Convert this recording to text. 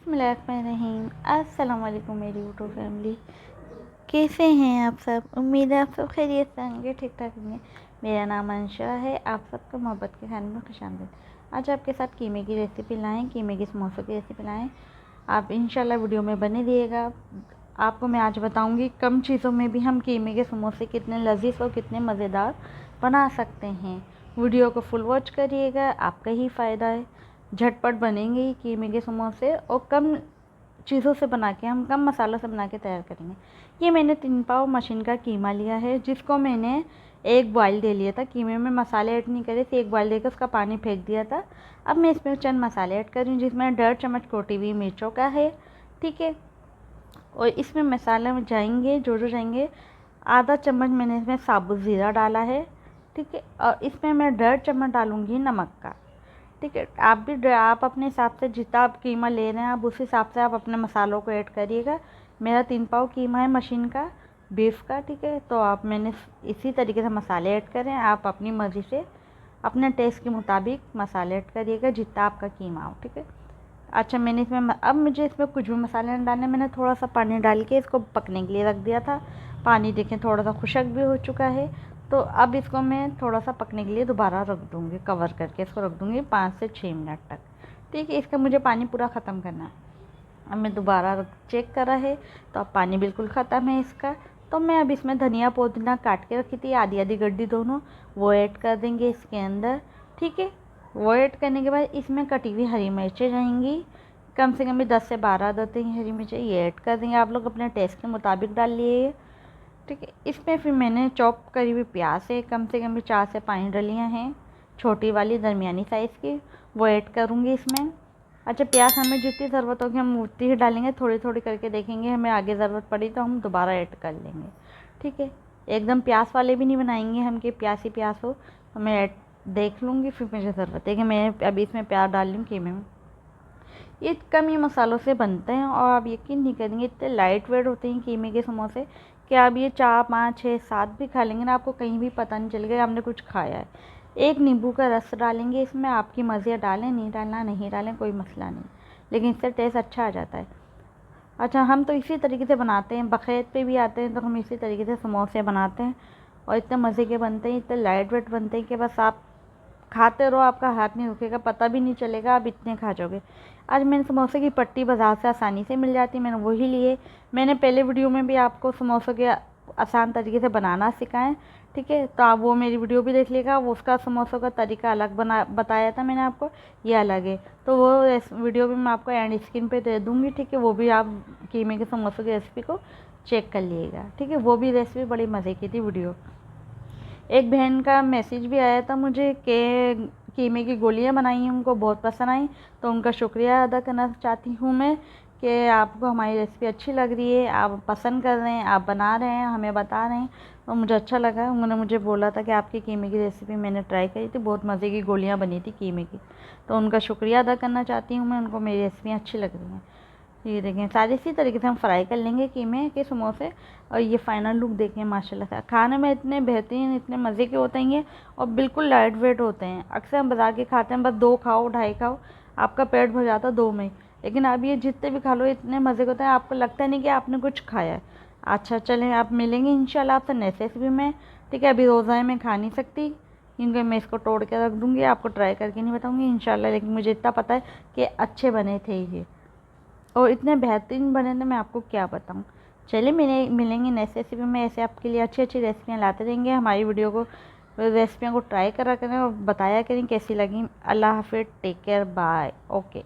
बिस्मिल्लाहिर्रहमानिर्रहीम। अस्सलाम वालेकुम मेरी यूट्यूब फैमिली, कैसे हैं आप सब। उम्मीद है आप सब खैरियत से होंगे, ठीक ठाक होंगे। मेरा नाम अंशा है, आप सबको मोहब्बत के खाने में खुशामदीद। आज आपके साथ कीमे की रेसिपी लाएँ, कीमे के समोसों की रेसिपी लाएँ। आप इंशाल्लाह वीडियो में बने रहिएगा। आपको मैं आज बताऊंगी कम चीज़ों में भी हम कीमे के समोसे कितने लजीज और कितने मज़ेदार बना सकते हैं। वीडियो को फुल वॉच करिएगा, आपका ही फ़ायदा है। झटपट बनेंगे ये कीमे के समोसे और कम चीज़ों से बना के, हम कम मसालों से बना के तैयार करेंगे। ये मैंने 3 पाव मशीन का कीमा लिया है, जिसको मैंने एक बॉयल दे लिया था। कीमे में मसाले ऐड नहीं करे थे, एक बॉयल देकर उसका पानी फेंक दिया था। अब मैं इसमें चंद मसाले ऐड कर रही हूँ, जिसमें 1.5 चम्मच कुटी हुई मिर्चों का है, ठीक है। और इसमें मसाले में जाएंगे जो जाएंगे, आधा चम्मच मैंने इसमें साबुत ज़ीरा डाला है, ठीक है। और इसमें मैं 1.5 चम्मच डालूँगी नमक का, ठीक है। आप अपने हिसाब से जितना आप कीमा ले रहे हैं, आप उस हिसाब से आप अपने मसालों को ऐड करिएगा। मेरा 3 पाव कीमा है मशीन का, बीफ का, ठीक है। तो आप मैंने इसी तरीके से मसाले ऐड करें। आप अपनी मर्ज़ी से अपने टेस्ट के मुताबिक मसाले ऐड करिएगा, जितना आपका कीमा हो, ठीक है। अच्छा, मैंने इसमें अब मुझे इसमें कुछ भी मसाले नहीं डालने। मैंने थोड़ा सा पानी डाल के इसको पकने के लिए रख दिया था। पानी देखें थोड़ा सा खुशक भी हो चुका है। तो अब इसको मैं थोड़ा सा पकने के लिए दोबारा रख दूँगी, कवर करके इसको रख दूँगी 5 से 6 मिनट तक, ठीक है। इसका मुझे पानी पूरा ख़त्म करना है। अब मैं दोबारा चेक करा है तो अब पानी बिल्कुल ख़त्म है इसका। तो मैं अब इसमें धनिया पुदीना काट के रखी थी, आधी आधी गड्डी दोनों, वो ऐड कर देंगे इसके अंदर, ठीक है। वो ऐड करने के बाद इसमें कटी हुई हरी मिर्चें जाएंगी, कम से कम भी 10 से 12 देते हैं हरी मिर्चें, ये ऐड कर देंगे। आप लोग अपने टेस्ट के मुताबिक डाल लिए, ठीक है। इसमें फिर मैंने चॉप करी हुई प्याज है, कम से कम भी 4 से 5 डलियाँ हैं, छोटी वाली दरमियानी साइज़ की, वो ऐड करूँगी इसमें। अच्छा, प्याज हमें जितनी ज़रूरत होगी हम उतनी ही डालेंगे, थोड़ी थोड़ी करके देखेंगे, हमें आगे ज़रूरत पड़ी तो हम दोबारा ऐड कर लेंगे, ठीक है। एकदम प्याज वाले भी नहीं बनाएंगे हम कि प्याज ही प्याज हो, तो मैं ऐड देख लूँगी, फिर मुझे ज़रूरत है कि मैं अभी इसमें प्याज डाल लूँ कीमे में। ये कम ही मसालों से बनते हैं और आप यकीन नहीं करेंगे इतने लाइट वेट होते हैं कीमे के समोसे कि आप ये 4, 5, 6, 7 भी खा लेंगे ना, आपको कहीं भी पता नहीं चलेगा आपने कुछ खाया है। एक नींबू का रस डालेंगे इसमें, आपकी मर्ज़ी, डालें नहीं डालना, नहीं डालें कोई मसला नहीं, लेकिन इससे टेस्ट अच्छा आ जाता है। अच्छा, हम तो इसी तरीके से बनाते हैं, बक़रीद पे भी आते हैं तो हम इसी तरीके से समोसे बनाते हैं और इतने मज़े के बनते हैं, इतने लाइट वेट बनते हैं कि बस आप खाते रहो, आपका हाथ नहीं रुकेगा, पता भी नहीं चलेगा, आप इतने खा जाओगे। आज मैंने समोसे की पट्टी बाज़ार से आसानी से मिल जाती है, मैंने वही लिए। मैंने पहले वीडियो में भी आपको समोसों के आसान तरीके से बनाना सिखाएं, ठीक है। तो आप वो मेरी वीडियो भी देख लीजिएगा, वो उसका समोसों का तरीका अलग बताया था मैंने आपको, ये अलग है। तो वो वीडियो भी मैं आपको एंड स्क्रीन पे दे दूँगी, ठीक है। वो भी आप कीमे के समोसों की रेसिपी को चेक कर लीजिएगा, ठीक है। वो भी रेसिपी बड़ी मज़े की थी वीडियो। एक बहन का मैसेज भी आया था मुझे कि कीमे की गोलियां बनाई, उनको बहुत पसंद आई, तो उनका शुक्रिया अदा करना चाहती हूँ मैं कि आपको हमारी रेसिपी अच्छी लग रही है, आप पसंद कर रहे हैं, आप बना रहे हैं, हमें बता रहे हैं, तो मुझे अच्छा लगा। उन्होंने मुझे बोला था कि आपकी कीमे की रेसिपी मैंने ट्राई करी थी, बहुत मज़े की गोलियाँ बनी थी कीमे की, तो उनका शुक्रिया अदा करना चाहती हूँ मैं, उनको मेरी रेसिपियाँ अच्छी लग रही हैं। ये देखें, सारे इसी तरीके से हम फ्राई कर लेंगे कीमे के समोसे। और ये फाइनल लुक देखें, माशाल्लाह से खाने में इतने बेहतरीन, इतने मज़े के होते हैं ये, और बिल्कुल लाइट वेट होते हैं। अक्सर हम बाज़ार के खाते हैं, बस 2 खाओ, 2.5 खाओ, आपका पेट भर जाता है 2 में, लेकिन अब ये जितने भी खा लो इतने मज़े के होते हैं, आपको लगता नहीं कि आपने कुछ खाया है। अच्छा, चलें, आप मिलेंगे इंशाल्लाह आपसे नेक्स्ट रेसिपी में, ठीक है। अभी रोज़ा है, मैं खा नहीं सकती क्योंकि मैं इसको तोड़ के रख दूँगी, आपको ट्राई करके नहीं बताऊँगी इंशाल्लाह, लेकिन मुझे इतना पता है कि अच्छे बने थे ये, और इतने बेहतरीन बने थे, मैं आपको क्या बताऊँ। चलिए, मिलेंगे नेक्स्ट रेसिपी में, ऐसे आपके लिए अच्छी अच्छी रेसिपियाँ लाते रहेंगे। हमारी वीडियो को, रेसिपियों को ट्राई करा करें और बताया करें कैसी लगी। अल्लाह हाफ़िज़, टेक केयर, बाय, ओके।